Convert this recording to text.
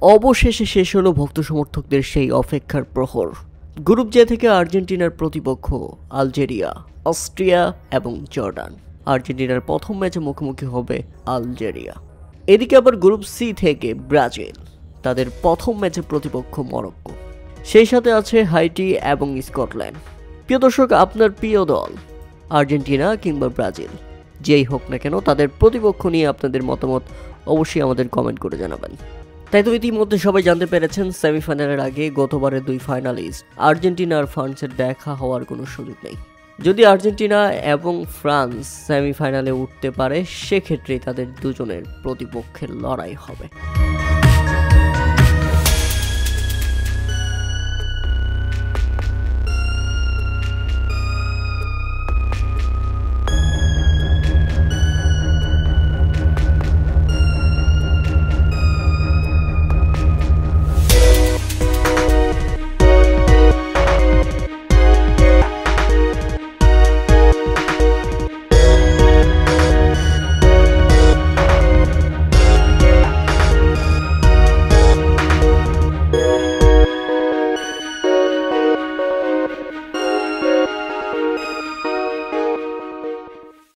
অবশেষে শেষ হলো ভক্ত সমর্থকদের সেই অপেক্ষার প্রহর। গ্রুপ জে থেকে আর্জেন্টিনার প্রতিপক্ষ আলজেরিয়া, অস্ট্রিয়া এবং জর্ডান। আর্জেন্টিনার প্রথম ম্যাচে মুখোমুখি হবে আলজেরিয়া। এদিকে আবার গ্রুপ সি থেকে ব্রাজিল, তাদের প্রথম ম্যাচে প্রতিপক্ষ মরক্কো। সেই সাথে আছে হাইটি এবং স্কটল্যান্ড। প্রিয় দর্শক, আপনার প্রিয় দল আর্জেন্টিনা কিংবা ব্রাজিল, যেই হোক না কেন, তাদের প্রতিপক্ষ নিয়ে আপনাদের মতামত অবশ্যই আমাদের কমেন্ট করে জানাবেন। তাই তো ইতিমধ্যে সবাই জানতে পেরেছেন, সেমিফাইনালের আগে গতবারের দুই ফাইনালিস্ট আর্জেন্টিনা আর ফ্রান্সের দেখা হওয়ার কোনো সুযোগ নেই। যদি আর্জেন্টিনা এবং ফ্রান্স সেমিফাইনালে উঠতে পারে, সেক্ষেত্রে তাদের দুজনের প্রতিপক্ষের লড়াই হবে।